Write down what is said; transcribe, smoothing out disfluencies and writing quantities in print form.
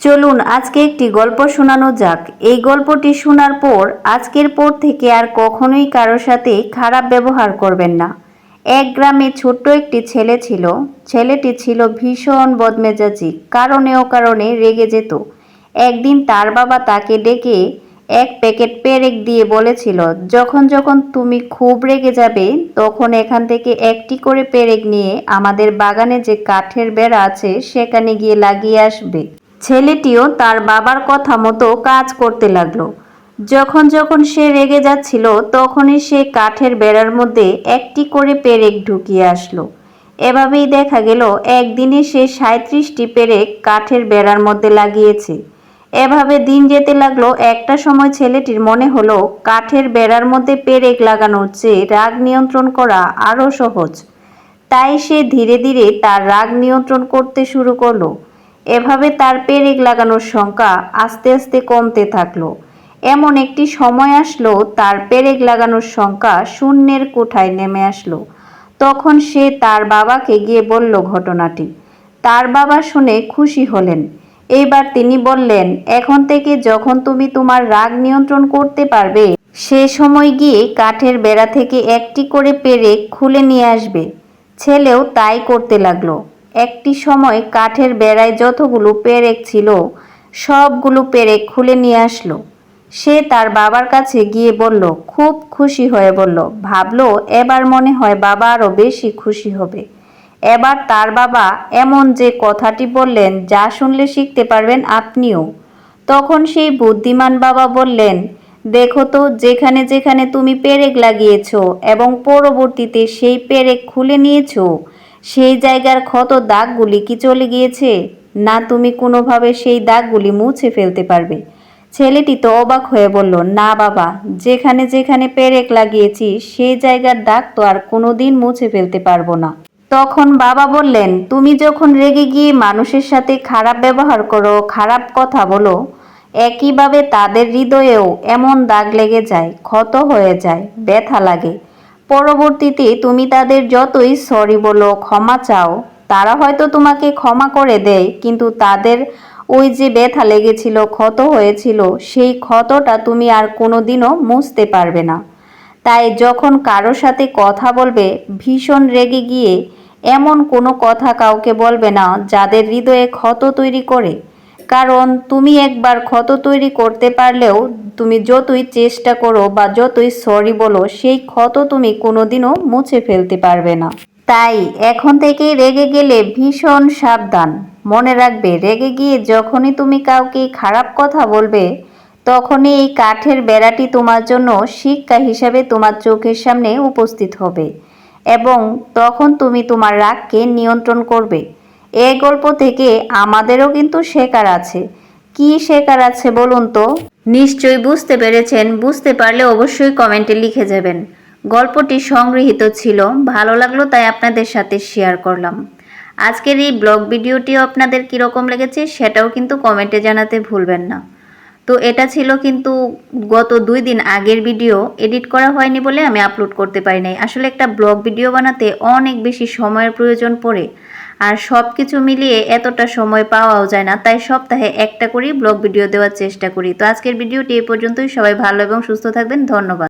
চলুন আজকে একটি গল্প শোনানো যাক। এই গল্পটি শোনার পর আজকের পর থেকে আর কখনোই কারোর সাথে খারাপ ব্যবহার করবেন না। এক গ্রামে ছোট্ট একটি ছেলে ছিল। ছেলেটি ছিল ভীষণ বদমেজাজি, কারণে অকারণে রেগে যেত। একদিন তার বাবা তাকে ডেকে এক প্যাকেট পেরেক দিয়ে বলেছিল, যখন যখন তুমি খুব রেগে যাবে তখন এখান থেকে একটি করে পেরেক নিয়ে আমাদের বাগানে যে কাঠের বেড়া আছে সেখানে গিয়ে লাগিয়ে আসবে। ছেলেটিও তার বাবার কথা মতো কাজ করতে লাগলো। যখন যখন সে রেগে যাচ্ছিল তখনই সে কাঠের বেড়ার মধ্যে একটি করে পেরেক ঢুকিয়ে আসলো। এভাবেই দেখা গেল একদিনে সে ৩৭টি পেরেক কাঠের বেড়ার মধ্যে লাগিয়েছে। এভাবে দিন যেতে লাগলো। একটা সময় ছেলেটির মনে হলো কাঠের বেড়ার মধ্যে পেরেক লাগানোর চেয়ে রাগ নিয়ন্ত্রণ করা আরও সহজ। তাই সে ধীরে ধীরে তার রাগ নিয়ন্ত্রণ করতে শুরু করলো। এভাবে তার পেরেক লাগানোর সংখ্যা আস্তে আস্তে কমতে থাকলো। এমন একটি সময় আসলো তার পেরেক লাগানোর সংখ্যা শূন্যের কোঠায় নেমে আসলো। তখন সে তার বাবাকে গিয়ে বলল ঘটনাটি। তার বাবা শুনে খুশি হলেন। এইবার তিনি বললেন, এখন থেকে যখন তুমি তোমার রাগ নিয়ন্ত্রণ করতে পারবে সে সময় গিয়ে কাঠের বেড়া থেকে একটি করে পেরেক খুলে নিয়ে আসবে। ছেলেও তাই করতে লাগলো। একটি সময় কাঠের বেড়ায় যতগুলো পেরেক ছিল সবগুলো পেরেক খুলে নিয়ে আসলো। সে তার বাবার কাছে গিয়ে বলল, খুব খুশি হয়ে বলল, ভাবলো এবার মনে হয় বাবা আরও বেশি খুশি হবে। এবার তার বাবা এমন যে কথাটি বললেন যা শুনলে শিখতে পারবেন আপনিও। তখন সেই বুদ্ধিমান বাবা বললেন, দেখো তো যেখানে যেখানে তুমি পেরেক লাগিয়েছো এবং পরবর্তীতে সেই পেরেক খুলে নিয়েছো সেই জায়গার ক্ষত দাগগুলি কি চলে গিয়েছে? না তুমি কোনোভাবে সেই দাগগুলি মুছে ফেলতে পারবে? ছেলেটি তো অবাক হয়ে বলল, না বাবা, যেখানে যেখানে পেরেক লাগিয়েছি সেই জায়গার দাগ তো আর কোনোদিন মুছে ফেলতে পারবো না। তখন বাবা বললেন, তুমি যখন রেগে গিয়ে মানুষের সাথে খারাপ ব্যবহার করো, খারাপ কথা বলো, একইভাবে তাদের হৃদয়েও এমন দাগ লেগে যায়, ক্ষত হয়ে যায়, ব্যথা লাগে। পরবর্তীতে তুমি তাদের যতই সরি বলো, ক্ষমা চাও, তারা হয়তো তোমাকে ক্ষমা করে দেয়, কিন্তু তাদের ওই যে ব্যথা লেগেছিল, ক্ষত হয়েছিল, সেই ক্ষতটা তুমি আর কোনোদিনও মুছতে পারবে না। তাই যখন কারোর সাথে কথা বলবে ভীষণ রেগে গিয়ে এমন কোনো কথা কাউকে বলবে না যাদের হৃদয়ে ক্ষত তৈরি করে। কারণ তুমি একবার ক্ষত তৈরি করতে পারলেও তুমি যতই চেষ্টা করো বা যতই সরি বলো সেই ক্ষত তুমি কোনোদিনও মুছে ফেলতে পারবে না। তাই এখন থেকেই রেগে গেলে ভীষণ সাবধান। মনে রাখবে, রেগে গিয়ে যখনই তুমি কাউকে খারাপ কথা বলবে তখনই এই কাঠের বেড়াটি তোমার জন্য শিক্ষা হিসাবে তোমার চোখের সামনে উপস্থিত হবে এবং তখন তুমি তোমার রাগকে নিয়ন্ত্রণ করবে। এই গল্প থেকে আমাদেরও কিন্তু শেখার আছে। কি শেখার আছে বলুন তো? নিশ্চয়ই বুঝতে পেরেছেন। বুঝতে পারলে অবশ্যই কমেন্টে লিখে যাবেন। গল্পটি সংগৃহীত ছিল, ভালো লাগলো তাই আপনাদের সাথে শেয়ার করলাম। আজকের এই ব্লগ ভিডিওটিও আপনাদের কীরকম লেগেছে সেটাও কিন্তু কমেন্টে জানাতে ভুলবেন না। তো এটা ছিল কিন্তু গত 2 দিন আগের ভিডিও, এডিট করা হয়নি বলে আমি আপলোড করতে পারি নাই। আসলে একটা ব্লগ ভিডিও বানাতে অনেক বেশি সময়ের প্রয়োজন পড়ে, আর সব কিছু মিলিয়ে এতটা সময় পাওয়াও যায় না। তাই সপ্তাহে একটা করেই ব্লগ ভিডিও দেওয়ার চেষ্টা করি। তো আজকের ভিডিওটি এই পর্যন্তই। সবাই ভালো এবং সুস্থ থাকবেন। ধন্যবাদ।